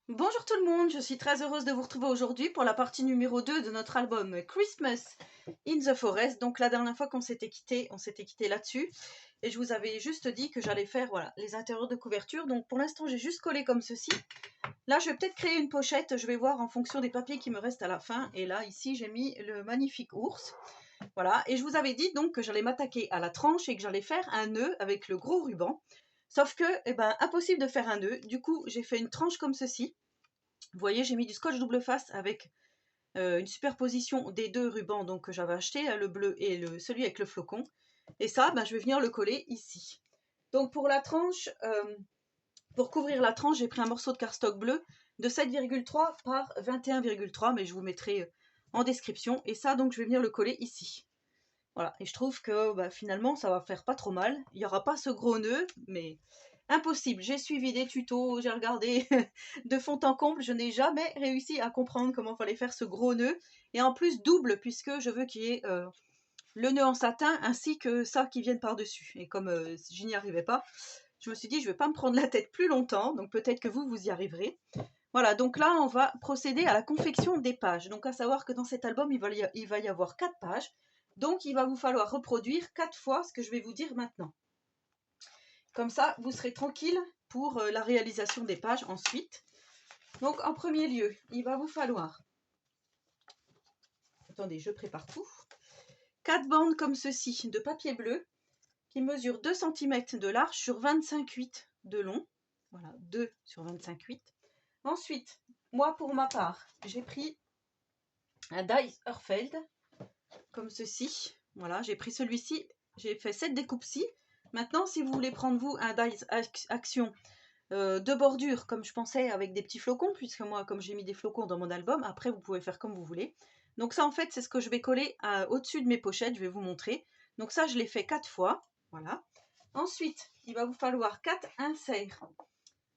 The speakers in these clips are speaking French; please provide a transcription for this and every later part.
Bonjour tout le monde, je suis très heureuse de vous retrouver aujourd'hui pour la partie numéro 2 de notre album Christmas in the Forest. Donc la dernière fois qu'on s'était quitté, on s'était quitté là-dessus. Et je vous avais juste dit que j'allais faire voilà, les intérieurs de couverture. Donc pour l'instant j'ai juste collé comme ceci. Là je vais peut-être créer une pochette, je vais voir en fonction des papiers qui me restent à la fin. Et là ici j'ai mis le magnifique ours. Voilà, et je vous avais dit donc que j'allais m'attaquer à la tranche et que j'allais faire un nœud avec le gros ruban. Sauf que, impossible de faire un nœud. Du coup, j'ai fait une tranche comme ceci. Vous voyez, j'ai mis du scotch double face avec une superposition des deux rubans donc, que j'avais acheté, le bleu et celui avec le flocon. Et ça, je vais venir le coller ici. Donc pour la tranche, pour couvrir la tranche, j'ai pris un morceau de cardstock bleu de 7,3 par 21,3, mais je vous mettrai en description. Et ça, donc, je vais venir le coller ici. Voilà, et je trouve que finalement, ça va faire pas trop mal. Il n'y aura pas ce gros nœud, mais impossible. J'ai suivi des tutos, j'ai regardé de fond en comble. Je n'ai jamais réussi à comprendre comment fallait faire ce gros nœud. Et en plus, double, puisque je veux qu'il y ait le nœud en satin ainsi que ça qui vienne par-dessus. Et comme je n'y arrivais pas, je me suis dit, je ne vais pas me prendre la tête plus longtemps. Donc peut-être que vous y arriverez. Voilà, donc là, on va procéder à la confection des pages. Donc à savoir que dans cet album, il va y avoir 4 pages. Donc, il va vous falloir reproduire 4 fois ce que je vais vous dire maintenant. Comme ça, vous serez tranquille pour la réalisation des pages ensuite. Donc, en premier lieu, il va vous falloir... Attendez, je prépare tout. 4 bandes comme ceci de papier bleu qui mesurent 2 cm de large sur 25,8 de long. Voilà, 2 sur 25,8. Ensuite, moi, pour ma part, j'ai pris un die Urfeld comme ceci. Voilà, j'ai pris celui-ci, j'ai fait cette découpe-ci. Maintenant, si vous voulez prendre vous un die action de bordure, comme je pensais, avec des petits flocons, puisque moi, comme j'ai mis des flocons dans mon album, après vous pouvez faire comme vous voulez. Donc ça, en fait, c'est ce que je vais coller au-dessus de mes pochettes, je vais vous montrer. Donc ça, je l'ai fait 4 fois, voilà. Ensuite, il va vous falloir 4 inserts,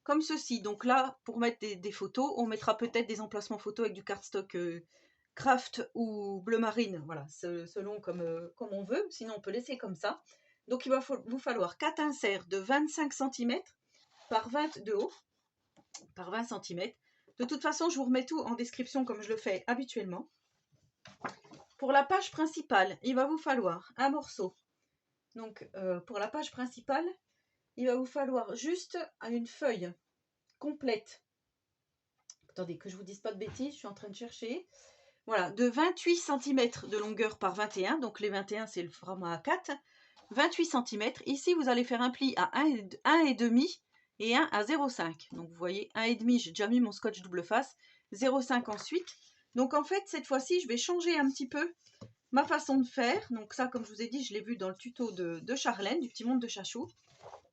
comme ceci. Donc là, pour mettre des photos, on mettra peut-être des emplacements photos avec du cardstock craft ou bleu marine, voilà, selon comme on veut, sinon on peut laisser comme ça. Donc il va vous falloir 4 inserts de 25 cm par 20 de haut, par 20 cm. De toute façon, je vous remets tout en description comme je le fais habituellement. Pour la page principale, il va vous falloir un morceau. Donc pour la page principale, il va vous falloir juste une feuille complète. Attendez, que je vous dise pas de bêtises, je suis en train de chercher. Voilà, de 28 cm de longueur par 21, donc les 21 c'est le format A4, 28 cm. Ici vous allez faire un pli à 1,5 et un à 0,5. Donc vous voyez, 1,5 j'ai déjà mis mon scotch double face, 0,5 ensuite. Donc en fait cette fois-ci je vais changer un petit peu ma façon de faire. Donc ça comme je vous ai dit, je l'ai vu dans le tuto de Charlène, du petit monde de Chachou,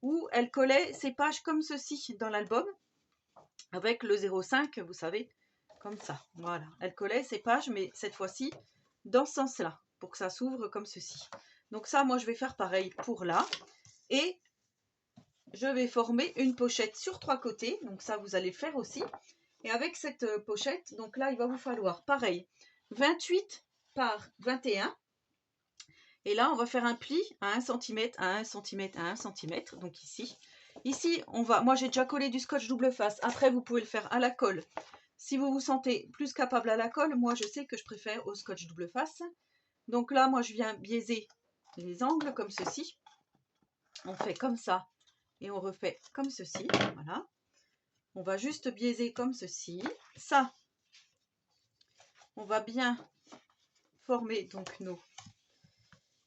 où elle collait ses pages comme ceci dans l'album, avec le 0,5, vous savez, comme ça. Voilà, elle collait ses pages, mais cette fois-ci, dans ce sens-là, pour que ça s'ouvre comme ceci. Donc ça, moi, je vais faire pareil pour là. Et je vais former une pochette sur 3 côtés. Donc ça, vous allez le faire aussi. Et avec cette pochette, donc là, il va vous falloir, pareil, 28 par 21. Et là, on va faire un pli à 1 cm, à 1 cm, à 1 cm. Donc ici. Ici, moi j'ai déjà collé du scotch double face. Après, vous pouvez le faire à la colle. Si vous vous sentez plus capable à la colle, moi je sais que je préfère au scotch double face. Donc là, moi je viens biaiser les angles comme ceci. On fait comme ça et on refait comme ceci. Voilà. On va juste biaiser comme ceci. Ça, on va bien former donc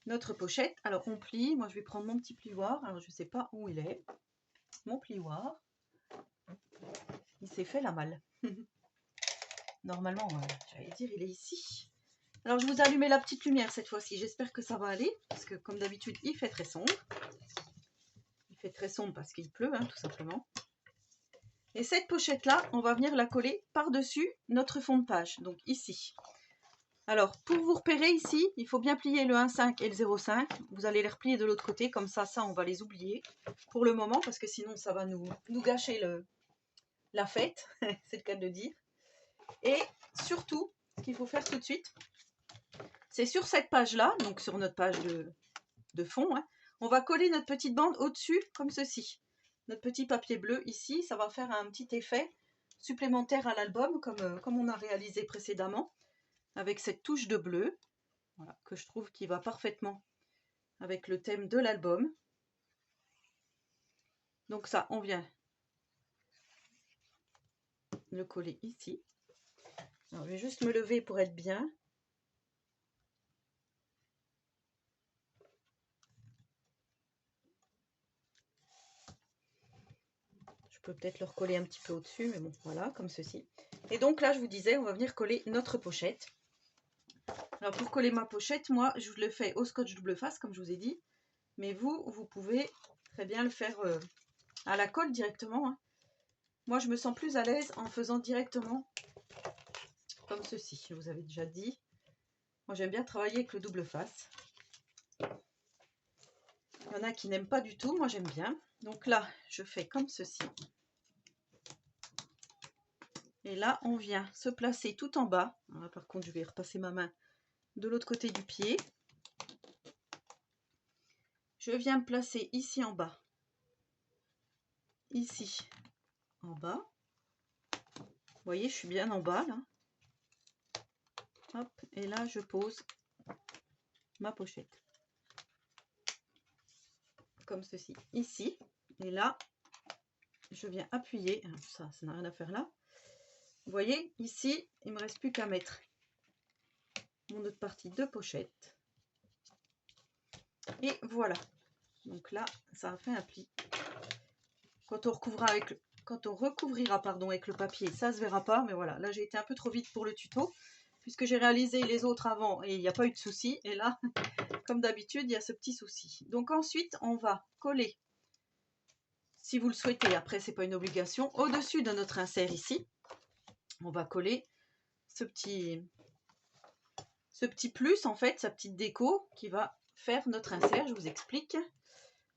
notre pochette. Alors on plie. Moi je vais prendre mon petit plioir. Alors je ne sais pas où il est. Mon plioir. Il s'est fait la malle. Normalement, j'allais dire, il est ici. Alors, je vous ai allumé la petite lumière cette fois-ci. J'espère que ça va aller. Parce que, comme d'habitude, il fait très sombre. Il fait très sombre parce qu'il pleut, tout simplement. Et cette pochette-là, on va venir la coller par-dessus notre fond de page. Donc, ici. Alors, pour vous repérer ici, il faut bien plier le 1,5 et le 0,5. Vous allez les replier de l'autre côté. Comme ça, on va les oublier pour le moment. Parce que sinon, ça va nous gâcher la fête. C'est le cas de le dire. Et surtout, ce qu'il faut faire tout de suite, c'est sur cette page-là, donc sur notre page de fond, on va coller notre petite bande au-dessus, comme ceci. Notre petit papier bleu ici, ça va faire un petit effet supplémentaire à l'album, comme on a réalisé précédemment, avec cette touche de bleu, voilà, que je trouve qui va parfaitement avec le thème de l'album. Donc ça, on vient le coller ici. Alors, je vais juste me lever pour être bien. Je peux peut-être le recoller un petit peu au-dessus, mais bon, voilà, comme ceci. Et donc là, je vous disais, on va venir coller notre pochette. Alors pour coller ma pochette, moi, je le fais au scotch double face, comme je vous ai dit. Mais vous pouvez très bien le faire à la colle directement, hein. Moi, je me sens plus à l'aise en faisant directement comme ceci. Je vous avais déjà dit. Moi, j'aime bien travailler avec le double face. Il y en a qui n'aiment pas du tout. Moi, j'aime bien. Donc là, je fais comme ceci. Et là, on vient se placer tout en bas. Là, par contre, je vais repasser ma main de l'autre côté du pied. Je viens me placer ici en bas. Ici en bas. Vous voyez, je suis bien en bas là. Hop, et là, je pose ma pochette. Comme ceci, ici. Et là, je viens appuyer. Ça n'a rien à faire là. Vous voyez, ici, il ne me reste plus qu'à mettre mon autre partie de pochette. Et voilà. Donc là, ça a fait un pli. Quand on recouvrira avec le papier, ça ne se verra pas. Mais voilà, là, j'ai été un peu trop vite pour le tuto, puisque j'ai réalisé les autres avant et il n'y a pas eu de souci. Et là, comme d'habitude, il y a ce petit souci. Donc ensuite, on va coller, si vous le souhaitez, après, ce n'est pas une obligation, au-dessus de notre insert ici. On va coller ce petit plus, en fait, sa petite déco qui va faire notre insert. Je vous explique.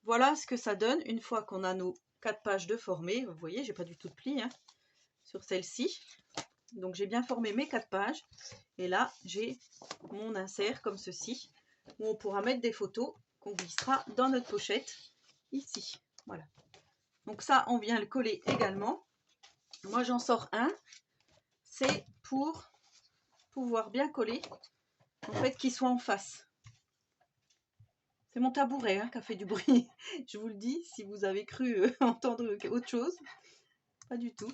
Voilà ce que ça donne une fois qu'on a nos 4 pages de formées. Vous voyez, j'ai pas du tout de pli hein, sur celle-ci. Donc j'ai bien formé mes 4 pages. Et là, j'ai mon insert comme ceci, où on pourra mettre des photos qu'on glissera dans notre pochette ici. Voilà. Donc ça, on vient le coller également. Moi, j'en sors un. C'est pour pouvoir bien coller, en fait, qu'il soit en face. C'est mon tabouret hein, qui a fait du bruit. Je vous le dis, si vous avez cru entendre autre chose. Pas du tout.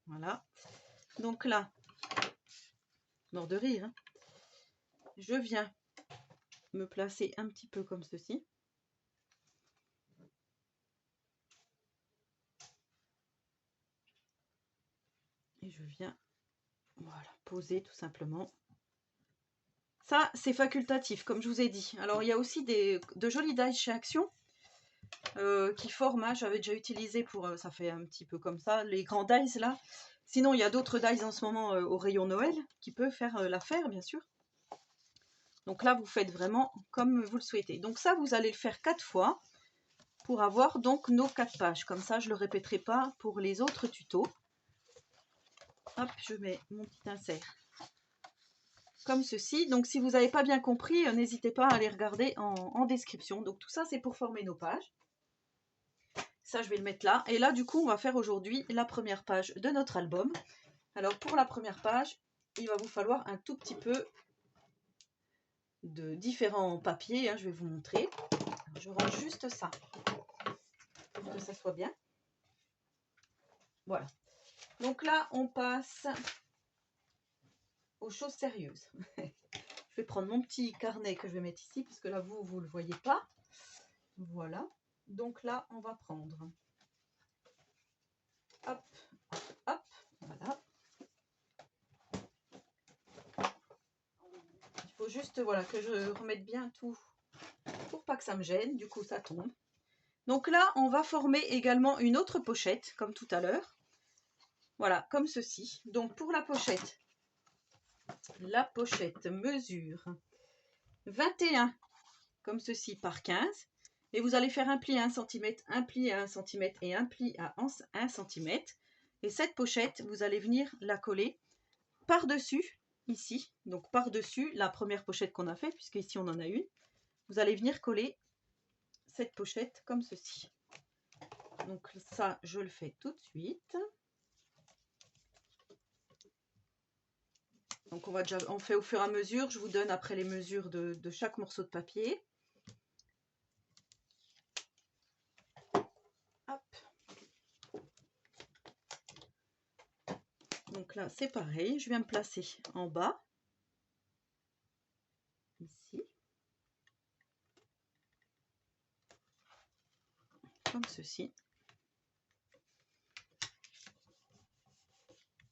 Voilà. Donc là, mort de rire, hein, je viens me placer un petit peu comme ceci. Et je viens, voilà, poser tout simplement. Ça, c'est facultatif, comme je vous ai dit. Alors, il y a aussi de jolis dies chez Action qui forment. Hein, j'avais déjà utilisé pour, ça fait un petit peu comme ça, les grands dies là. Sinon, il y a d'autres dies en ce moment au rayon Noël qui peuvent faire l'affaire, bien sûr. Donc là, vous faites vraiment comme vous le souhaitez. Donc ça, vous allez le faire 4 fois pour avoir donc nos 4 pages. Comme ça, je ne le répéterai pas pour les autres tutos. Hop, je mets mon petit insert comme ceci. Donc si vous n'avez pas bien compris, n'hésitez pas à aller regarder en description. Donc tout ça, c'est pour former nos pages. Ça, je vais le mettre là. Et là, du coup, on va faire aujourd'hui la première page de notre album. Alors pour la première page, il va vous falloir un tout petit peu de différents papiers. Hein, je vais vous montrer. Alors, je range juste ça pour que ça soit bien. Voilà. Donc là, on passe aux choses sérieuses. Je vais prendre mon petit carnet que je vais mettre ici, parce que là, vous ne le voyez pas. Voilà. Donc là, on va prendre. Hop, hop, voilà. Il faut juste voilà, que je remette bien tout pour pas que ça me gêne. Du coup, ça tombe. Donc là, on va former également une autre pochette, comme tout à l'heure. Voilà, comme ceci. Donc pour la pochette mesure 21 comme ceci par 15. Et vous allez faire un pli à 1 cm, un pli à 1 cm et un pli à 1 cm. Et cette pochette, vous allez venir la coller par-dessus, ici. Donc par-dessus la première pochette qu'on a fait, puisque ici on en a une. Vous allez venir coller cette pochette comme ceci. Donc ça, je le fais tout de suite. Donc on fait au fur et à mesure, je vous donne après les mesures de chaque morceau de papier. Hop. Donc là c'est pareil, je viens me placer en bas, ici, comme ceci.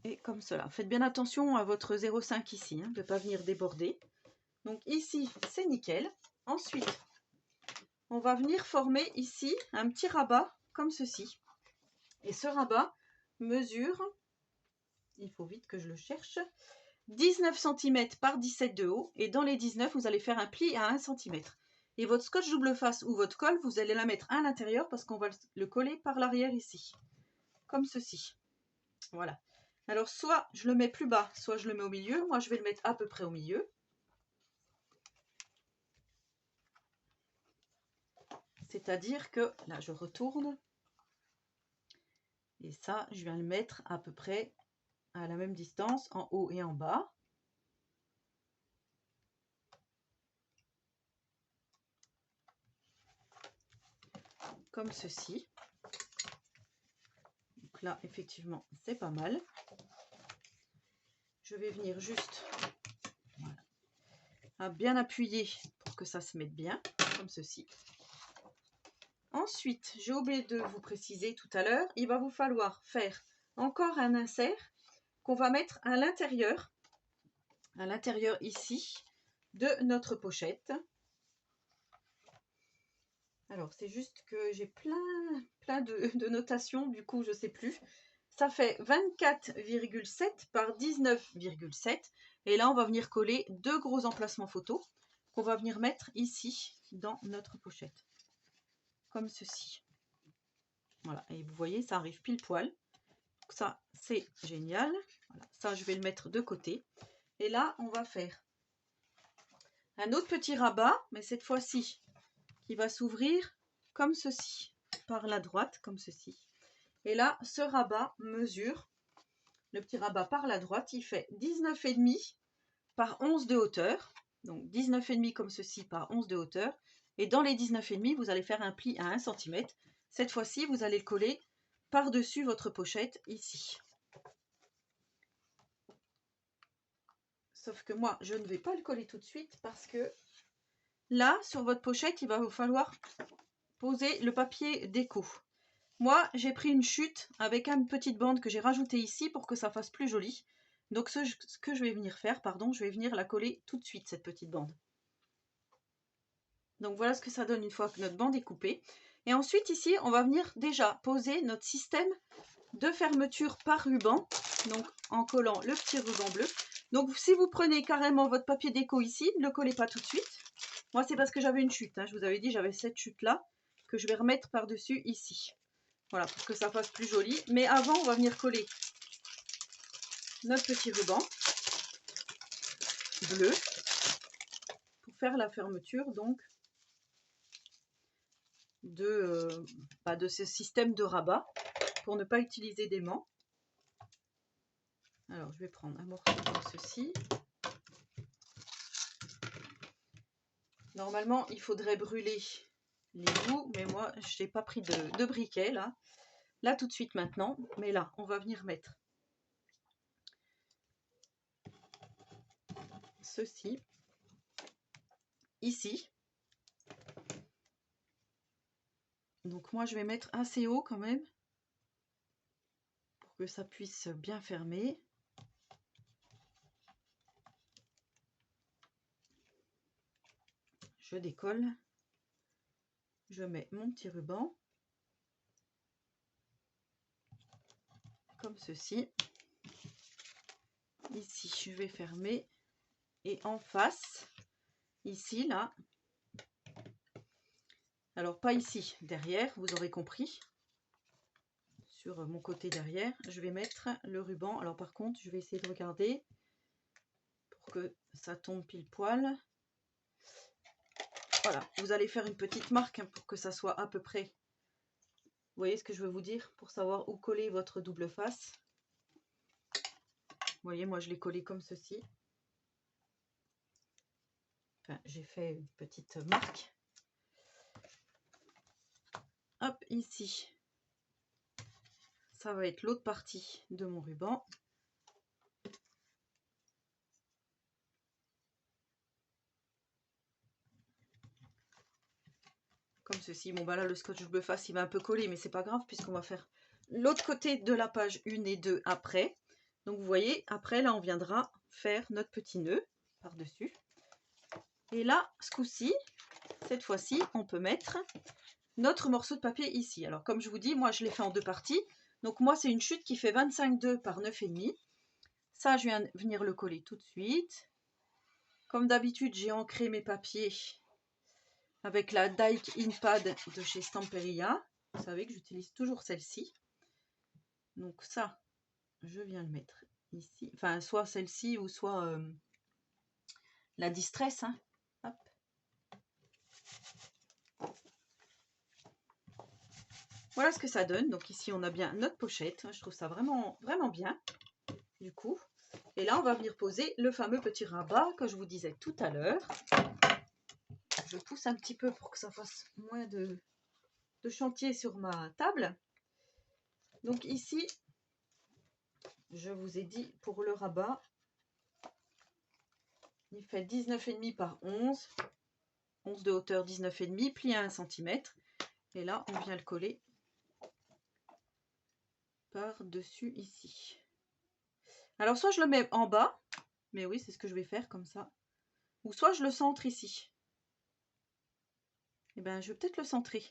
Et comme cela. Faites bien attention à votre 0,5 ici, hein, de ne pas venir déborder. Donc ici, c'est nickel. Ensuite, on va venir former ici un petit rabat comme ceci. Et ce rabat mesure, il faut vite que je le cherche, 19 cm par 17 de haut. Et dans les 19, vous allez faire un pli à 1 cm. Et votre scotch double face ou votre colle, vous allez la mettre à l'intérieur parce qu'on va le coller par l'arrière ici. Comme ceci. Voilà. Alors, soit je le mets plus bas, soit je le mets au milieu. Moi, je vais le mettre à peu près au milieu. C'est-à-dire que, là, je retourne. Et ça, je viens le mettre à peu près à la même distance, en haut et en bas. Comme ceci. Donc là, effectivement, c'est pas mal. Je vais venir juste voilà, à bien appuyer pour que ça se mette bien, comme ceci. Ensuite, j'ai oublié de vous préciser tout à l'heure, il va vous falloir faire encore un insert qu'on va mettre à l'intérieur ici de notre pochette. Alors, c'est juste que j'ai plein de notations, du coup, je ne sais plus. Ça fait 24,7 par 19,7. Et là, on va venir coller deux gros emplacements photos qu'on va venir mettre ici dans notre pochette. Comme ceci. Voilà, et vous voyez, ça arrive pile poil. Donc ça, c'est génial. Voilà, ça, je vais le mettre de côté. Et là, on va faire un autre petit rabat, mais cette fois-ci, qui va s'ouvrir comme ceci, par la droite, comme ceci. Et là, ce rabat mesure, le petit rabat par la droite, il fait 19,5 par 11 de hauteur. Donc 19,5 comme ceci par 11 de hauteur. Et dans les 19,5, vous allez faire un pli à 1 cm. Cette fois-ci, vous allez le coller par-dessus votre pochette, ici. Sauf que moi, je ne vais pas le coller tout de suite parce que là, sur votre pochette, il va vous falloir poser le papier déco. Moi, j'ai pris une chute avec une petite bande que j'ai rajoutée ici pour que ça fasse plus joli. Donc, ce que je vais venir faire, pardon, je vais venir la coller tout de suite, cette petite bande. Donc, voilà ce que ça donne une fois que notre bande est coupée. Et ensuite, ici, on va venir déjà poser notre système de fermeture par ruban. Donc, en collant le petit ruban bleu. Donc, si vous prenez carrément votre papier déco ici, ne le collez pas tout de suite. Moi, c'est parce que j'avais une chute. Hein. Je vous avais dit, j'avais cette chute-là que je vais remettre par-dessus ici. Voilà, pour que ça fasse plus joli. Mais avant, on va venir coller notre petit ruban bleu pour faire la fermeture donc de ce système de rabat pour ne pas utiliser d'aimant. Alors, je vais prendre un morceau comme ceci. Normalement, il faudrait brûler les bouts, mais moi, je n'ai pas pris de briquet là. Là, tout de suite maintenant. Mais là, on va venir mettre ceci ici. Donc moi, je vais mettre assez haut quand même pour que ça puisse bien fermer. Je décolle. Je mets mon petit ruban. Comme ceci. Ici, je vais fermer. Et en face, ici, là. Alors, pas ici, derrière, vous aurez compris. Sur mon côté derrière, je vais mettre le ruban. Alors, par contre, je vais essayer de regarder pour que ça tombe pile poil. Voilà, vous allez faire une petite marque pour que ça soit à peu près. Vous voyez ce que je veux vous dire? Pour savoir où coller votre double face. Vous voyez, moi, je l'ai collé comme ceci. Enfin, j'ai fait une petite marque. Hop, ici. Ça va être l'autre partie de mon ruban. Comme ceci. Bon, bah là, le scotch bleu face, il va un peu coller, mais c'est pas grave, puisqu'on va faire l'autre côté de la page 1 et 2 après. Donc, vous voyez, après, là, on viendra faire notre petit nœud par-dessus. Et là, ce coup-ci, cette fois-ci, on peut mettre notre morceau de papier ici. Alors, comme je vous dis, moi, je l'ai fait en deux parties. Donc, moi, c'est une chute qui fait 25,2 par 9,5. Ça, je viens venir le coller tout de suite. Comme d'habitude, j'ai ancré mes papiers avec la Dike Inpad de chez Stamperia. Vous savez que j'utilise toujours celle-ci. Donc ça, je viens le mettre ici. Enfin, soit celle-ci ou soit la Distress. Hein. Hop. Voilà ce que ça donne. Donc ici, on a bien notre pochette. Je trouve ça vraiment, vraiment bien, du coup. Et là, on va venir poser le fameux petit rabat que je vous disais tout à l'heure. Je pousse un petit peu pour que ça fasse moins de chantier sur ma table. Donc ici, je vous ai dit pour le rabat, il fait 19,5 par 11. 11 de hauteur, 19,5, plié à 1 cm. Et là, on vient le coller par-dessus ici. Alors, soit je le mets en bas, mais oui, c'est ce que je vais faire comme ça. Ou soit je le centre ici. Et bien, je vais peut-être le centrer.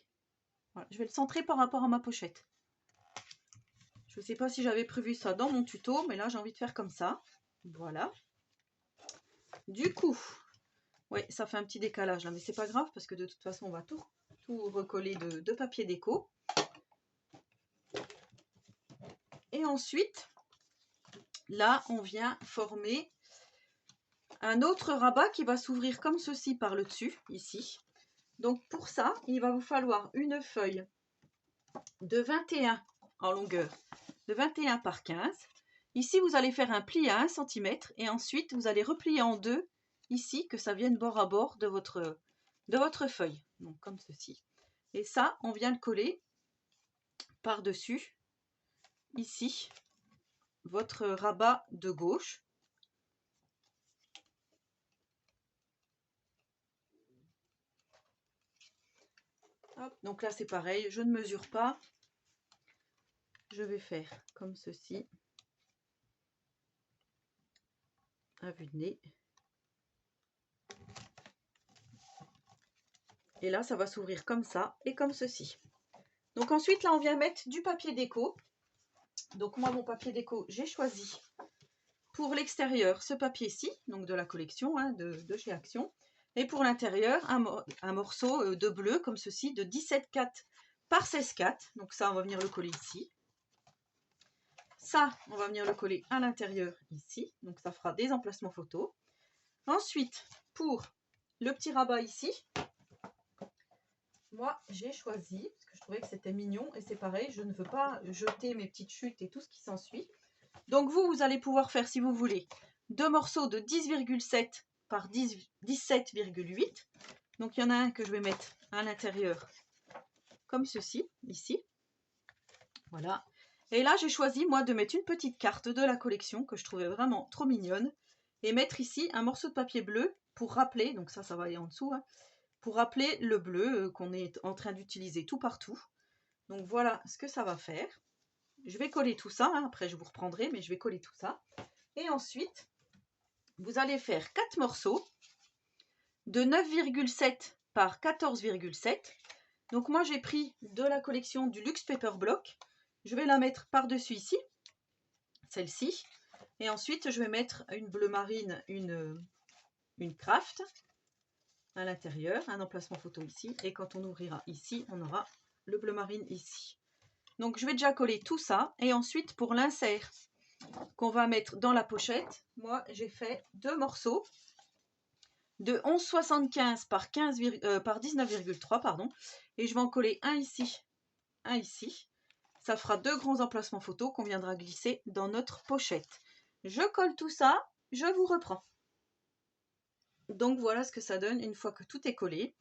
Voilà, je vais le centrer par rapport à ma pochette. Je ne sais pas si j'avais prévu ça dans mon tuto, mais là, j'ai envie de faire comme ça. Voilà. Du coup, oui, ça fait un petit décalage là, mais c'est pas grave parce que de toute façon, on va tout recoller de papier déco. Et ensuite, là, on vient former un autre rabat qui va s'ouvrir comme ceci par le dessus, ici. Donc pour ça, il va vous falloir une feuille de 21 en longueur, de 21 par 15. Ici, vous allez faire un pli à 1 cm et ensuite, vous allez replier en deux, ici, que ça vienne bord à bord de votre feuille. Donc comme ceci. Et ça, on vient le coller par-dessus, ici, votre rabat de gauche. Hop, donc là, c'est pareil, je ne mesure pas. Je vais faire comme ceci, à vue de nez. Et là, ça va s'ouvrir comme ça et comme ceci. Donc ensuite, là, on vient mettre du papier déco. Donc moi, mon papier déco, j'ai choisi pour l'extérieur ce papier-ci, donc de la collection hein, de chez Action. Et pour l'intérieur, un morceau de bleu comme ceci, de 17,4 par 16,4. Donc ça, on va venir le coller ici. Ça, on va venir le coller à l'intérieur ici. Donc ça fera des emplacements photos. Ensuite, pour le petit rabat ici, moi j'ai choisi, parce que je trouvais que c'était mignon, et c'est pareil, je ne veux pas jeter mes petites chutes et tout ce qui s'ensuit. Donc vous allez pouvoir faire, si vous voulez, deux morceaux de 10,7 par 17,8. Donc il y en a un que je vais mettre à l'intérieur, comme ceci, ici. Voilà. Et là, j'ai choisi, moi, de mettre une petite carte de la collection, que je trouvais vraiment trop mignonne, et mettre ici un morceau de papier bleu, pour rappeler, donc ça va aller en dessous, hein, pour rappeler le bleu qu'on est en train d'utiliser tout partout. Donc voilà ce que ça va faire. Je vais coller tout ça, hein, après je vous reprendrai, mais je vais coller tout ça. Et ensuite, vous allez faire 4 morceaux de 9,7 par 14,7. Donc moi j'ai pris de la collection du Luxe Paper Block. Je vais la mettre par-dessus ici, celle-ci. Et ensuite je vais mettre une bleu marine, une craft à l'intérieur, un emplacement photo ici. Et quand on ouvrira ici, on aura le bleu marine ici. Donc je vais déjà coller tout ça. Et ensuite pour l'insert qu'on va mettre dans la pochette, moi j'ai fait deux morceaux de 11,75 par 19,3 pardon, et je vais en coller un ici, un ici. Ça fera deux grands emplacements photos qu'on viendra glisser dans notre pochette. Je colle tout ça, je vous reprends. Donc voilà ce que ça donne une fois que tout est collé.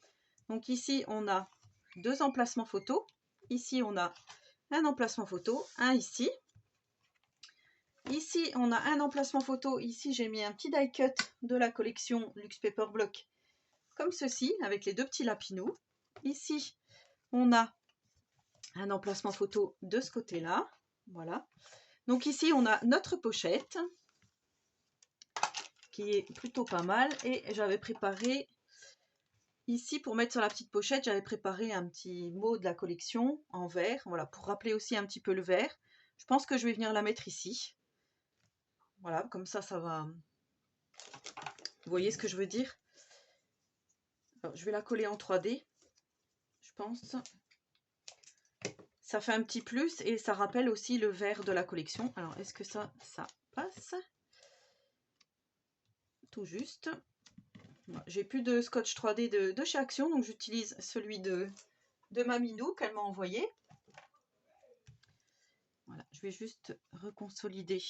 Donc ici on a 2 emplacements photos. Ici on a un emplacement photo, un ici. Ici on a un emplacement photo. Ici j'ai mis un petit die cut de la collection Luxe Paper Block comme ceci avec les 2 petits lapinous. Ici on a un emplacement photo de ce côté là. Voilà. Donc ici on a notre pochette qui est plutôt pas mal, et j'avais préparé ici pour mettre sur la petite pochette, j'avais préparé un petit mot de la collection en vert, voilà, pour rappeler aussi un petit peu le vert. Je pense que je vais venir la mettre ici, voilà, comme ça va, vous voyez ce que je veux dire. Alors, je vais la coller en 3D, je pense. Ça fait un petit plus et ça rappelle aussi le vert de la collection. Alors est-ce que ça passe tout juste? J'ai plus de scotch 3D de chez Action, donc j'utilise celui de Maminou qu'elle m'a envoyé. Voilà, je vais juste reconsolider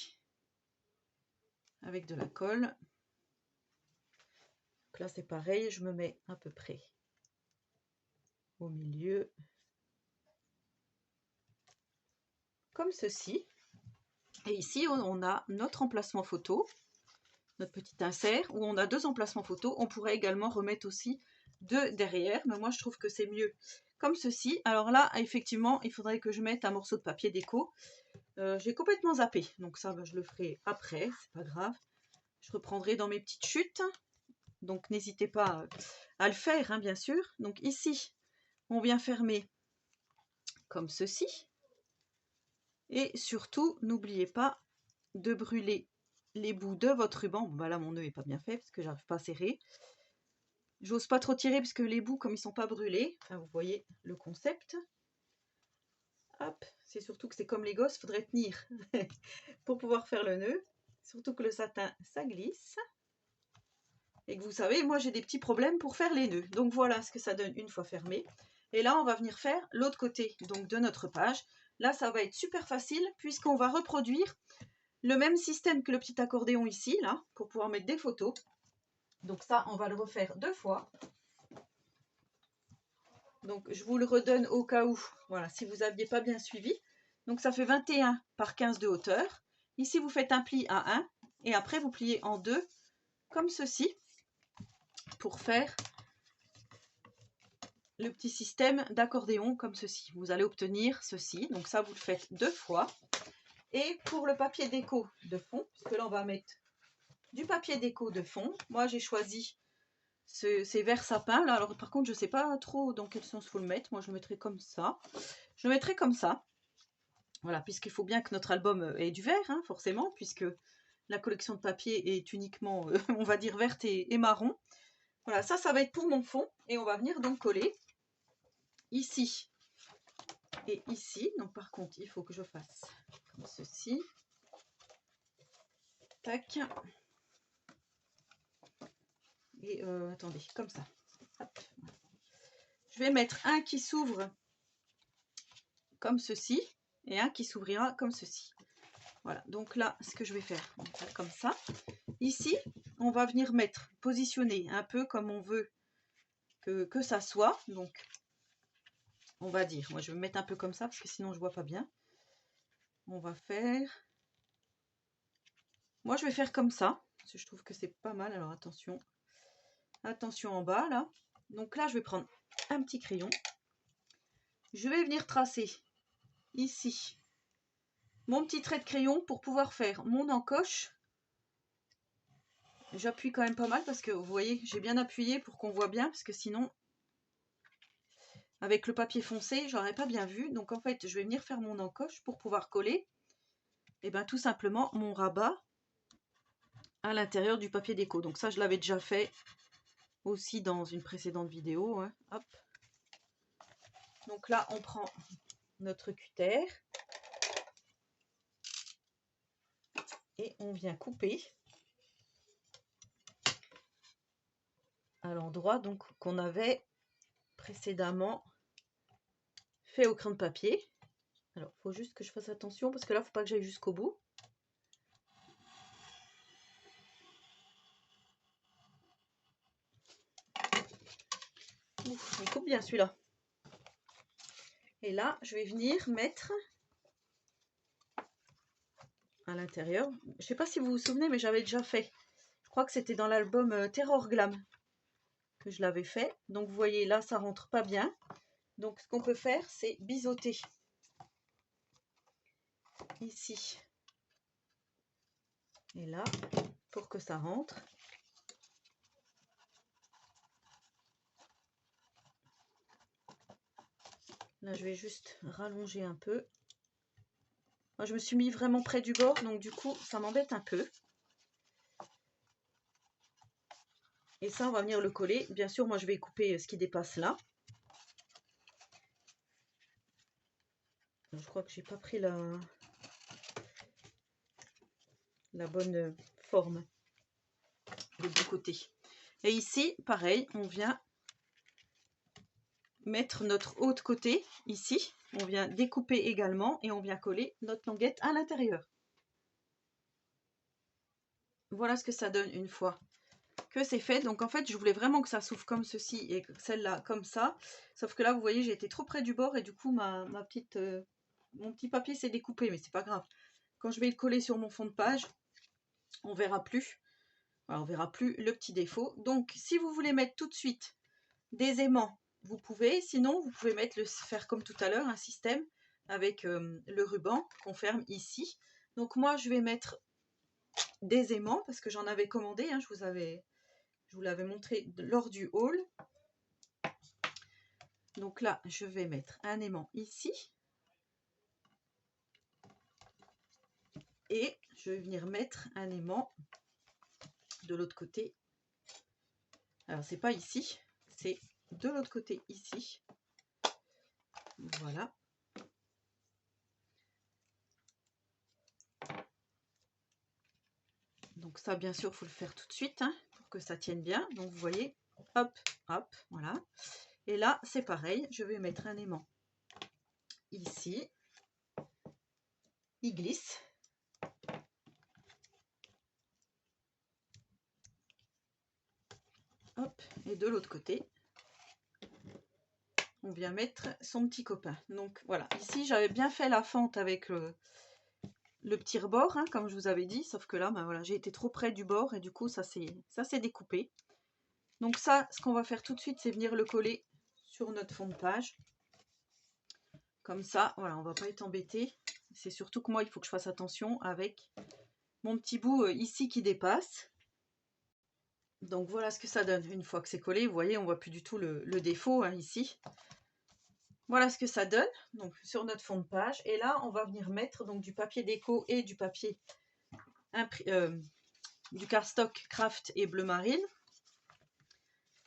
avec de la colle. Donc là c'est pareil, je me mets à peu près au milieu, comme ceci. Et ici on a notre emplacement photo, notre petit insert, où on a 2 emplacements photo. On pourrait également remettre aussi 2 derrière, mais moi je trouve que c'est mieux comme ceci. Alors là, effectivement, il faudrait que je mette un morceau de papier déco. J'ai complètement zappé, donc ça je le ferai après, c'est pas grave. Je reprendrai dans mes petites chutes, donc n'hésitez pas à le faire, hein, bien sûr. Donc ici, on vient fermer comme ceci. Et surtout, n'oubliez pas de brûler les bouts de votre ruban. Bon, bah là, mon nœud n'est pas bien fait parce que j'arrive pas à serrer. J'ose pas trop tirer parce que les bouts, comme ils sont pas brûlés, enfin, vous voyez le concept. Hop, c'est surtout que c'est comme les gosses, faudrait tenir pour pouvoir faire le nœud. Surtout que le satin, ça glisse. Et que vous savez, moi j'ai des petits problèmes pour faire les nœuds. Donc voilà ce que ça donne une fois fermé. Et là, on va venir faire l'autre côté donc de notre page. Là, ça va être super facile puisqu'on va reproduire le même système que le petit accordéon ici, là, pour pouvoir mettre des photos. Donc ça, on va le refaire 2 fois. Donc je vous le redonne au cas où, voilà, si vous n'aviez pas bien suivi. Donc ça fait 21 par 15 de hauteur. Ici, vous faites un pli à 1 et après vous pliez en 2 comme ceci pour faire le petit système d'accordéon comme ceci. Vous allez obtenir ceci. Donc ça, vous le faites 2 fois. Et pour le papier déco de fond, puisque là, on va mettre du papier déco de fond. Moi, j'ai choisi ces verts sapins là. Alors par contre, je ne sais pas trop dans quel sens faut le mettre. Moi, je le mettrai comme ça. Je le mettrai comme ça. Voilà, puisqu'il faut bien que notre album ait du vert, hein, forcément, puisque la collection de papier est uniquement, on va dire, verte et marron. Voilà, ça va être pour mon fond. Et on va venir donc coller ici et ici. Donc par contre, il faut que je fasse comme ceci. Tac. Et attendez, comme ça. Hop. Je vais mettre un qui s'ouvre comme ceci et un qui s'ouvrira comme ceci. Voilà, donc là, ce que je vais faire, on va faire comme ça. Ici, on va venir mettre, positionner un peu comme on veut que ça soit. Donc, on va dire, moi je vais me mettre un peu comme ça parce que sinon je vois pas bien. On va faire, moi je vais faire comme ça, parce que je trouve que c'est pas mal. Alors attention, attention en bas là. Donc là, je vais prendre un petit crayon. Je vais venir tracer ici mon petit trait de crayon pour pouvoir faire mon encoche. J'appuie quand même pas mal parce que vous voyez, j'ai bien appuyé pour qu'on voit bien, parce que sinon, avec le papier foncé, j'aurais pas bien vu. Donc en fait, je vais venir faire mon encoche pour pouvoir coller, et bien tout simplement mon rabat à l'intérieur du papier déco. Donc ça, je l'avais déjà fait aussi dans une précédente vidéo. Hein. Hop. Donc là, on prend notre cutter et on vient couper à l'endroit donc qu'on avait précédemment fait au crayon de papier. Alors, il faut juste que je fasse attention parce que là, il ne faut pas que j'aille jusqu'au bout. Il coupe bien celui-là. Et là, je vais venir mettre à l'intérieur. Je ne sais pas si vous vous souvenez, mais j'avais déjà fait. Je crois que c'était dans l'album Terror Glam que je l'avais fait. Donc vous voyez, là, ça rentre pas bien. Donc ce qu'on peut faire, c'est biseauter ici et là pour que ça rentre. Là, je vais juste rallonger un peu. Moi, je me suis mis vraiment près du bord, donc du coup, ça m'embête un peu. Et ça, on va venir le coller. Bien sûr, moi, je vais couper ce qui dépasse là. Je crois que j'ai pas pris la bonne forme des deux côtés. Et ici, pareil, on vient mettre notre autre côté ici. On vient découper également et on vient coller notre languette à l'intérieur. Voilà ce que ça donne une fois que c'est fait. Donc en fait, je voulais vraiment que ça s'ouvre comme ceci et celle-là comme ça. Sauf que là, vous voyez, j'ai été trop près du bord et du coup, mon petit papier s'est découpé, mais c'est pas grave. Quand je vais le coller sur mon fond de page, on verra plus. Voilà, on verra plus le petit défaut. Donc, si vous voulez mettre tout de suite des aimants, vous pouvez. Sinon, vous pouvez faire comme tout à l'heure, un système avec le ruban qu'on ferme ici. Donc moi, je vais mettre des aimants parce que j'en avais commandé. Hein, je vous l'avais montré lors du haul. Donc là, je vais mettre un aimant ici. Et je vais venir mettre un aimant de l'autre côté. Alors, c'est pas ici, c'est de l'autre côté ici. Voilà. Donc ça, bien sûr, il faut le faire tout de suite hein, pour que ça tienne bien. Donc, vous voyez, hop, hop, voilà. Et là, c'est pareil, je vais mettre un aimant ici. Il glisse. Hop, et de l'autre côté, on vient mettre son petit copain. Donc voilà, ici, j'avais bien fait la fente avec le petit rebord, hein, comme je vous avais dit, sauf que là, ben voilà, j'ai été trop près du bord et du coup, ça s'est découpé. Donc ça, ce qu'on va faire tout de suite, c'est venir le coller sur notre fond de page. Comme ça, voilà, on va pas être embêté. C'est surtout que moi, il faut que je fasse attention avec mon petit bout ici qui dépasse. Donc voilà ce que ça donne une fois que c'est collé. Vous voyez, on voit plus du tout le défaut hein, ici. Voilà ce que ça donne donc sur notre fond de page. Et là, on va venir mettre donc du papier déco et du papier du cardstock craft et bleu marine.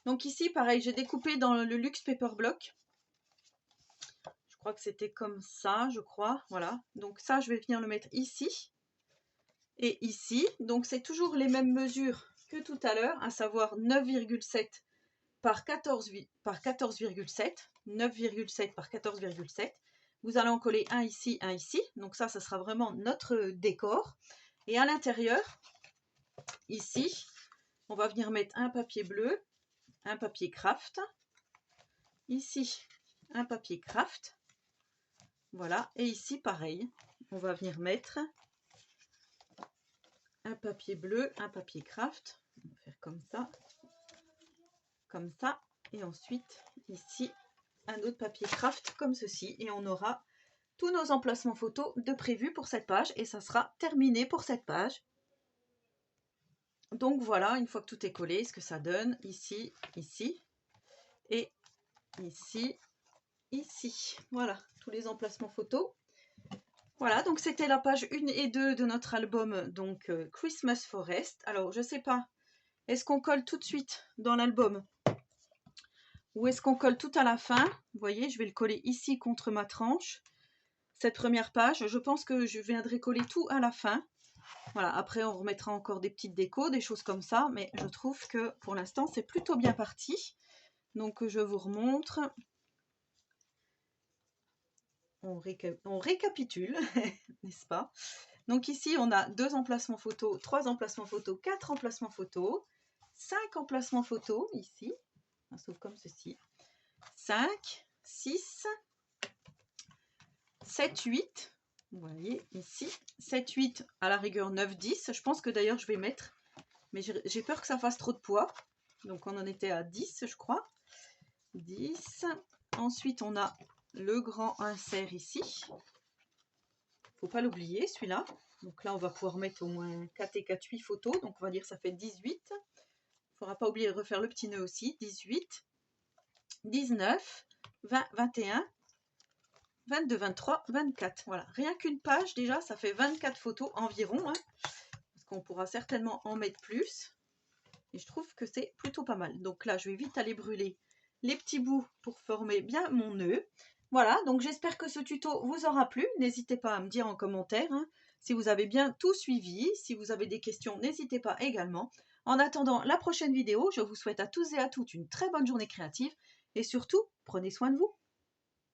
Donc ici, pareil, j'ai découpé dans le luxe paper block. Je crois que c'était comme ça, je crois. Voilà. Donc ça, je vais venir le mettre ici et ici. Donc c'est toujours les mêmes mesures que tout à l'heure, à savoir 9,7 par 14,7. 9,7 par 14,7. Vous allez en coller un ici, un ici. Donc ça sera vraiment notre décor. Et à l'intérieur, ici, on va venir mettre un papier bleu, un papier craft. Ici, un papier craft. Voilà. Et ici, pareil, on va venir mettre un papier bleu, un papier craft. On va faire comme ça. Comme ça. Et ensuite, ici, un autre papier craft comme ceci. Et on aura tous nos emplacements photos de prévus pour cette page. Et ça sera terminé pour cette page. Donc voilà, une fois que tout est collé, ce que ça donne ici, ici. Et ici, ici. Voilà, tous les emplacements photos. Voilà, donc c'était la page 1 et 2 de notre album, donc Christmas Forest. Alors, je sais pas, est-ce qu'on colle tout de suite dans l'album ou est-ce qu'on colle tout à la fin? Vous voyez, je vais le coller ici contre ma tranche. Cette première page, je pense que je viendrai coller tout à la fin. Voilà, après on remettra encore des petites décos, des choses comme ça, mais je trouve que pour l'instant c'est plutôt bien parti. Donc je vous remontre. On récapitule, n'est-ce pas? Donc ici, on a 2 emplacements photos, 3 emplacements photos, 4 emplacements photos, 5 emplacements photos ici. On s'ouvre comme ceci. 5, 6, 7, 8. Vous voyez ici, 7, 8, à la rigueur 9, 10. Je pense que d'ailleurs je vais mettre, mais j'ai peur que ça fasse trop de poids. Donc on en était à 10, je crois. 10. Ensuite, on a le grand insert ici. Faut pas l'oublier, celui-là. Donc là, on va pouvoir mettre au moins 4 et 4, 8 photos. Donc on va dire que ça fait 18. Il ne faudra pas oublier de refaire le petit nœud aussi. 18, 19, 20, 21, 22, 23, 24. Voilà, rien qu'une page déjà, ça fait 24 photos environ. Hein, parce qu'on pourra certainement en mettre plus. Et je trouve que c'est plutôt pas mal. Donc là, je vais vite aller brûler les petits bouts pour former bien mon nœud. Voilà, donc j'espère que ce tuto vous aura plu. N'hésitez pas à me dire en commentaire hein, si vous avez bien tout suivi. Si vous avez des questions, n'hésitez pas également. En attendant la prochaine vidéo, je vous souhaite à tous et à toutes une très bonne journée créative. Et surtout, prenez soin de vous.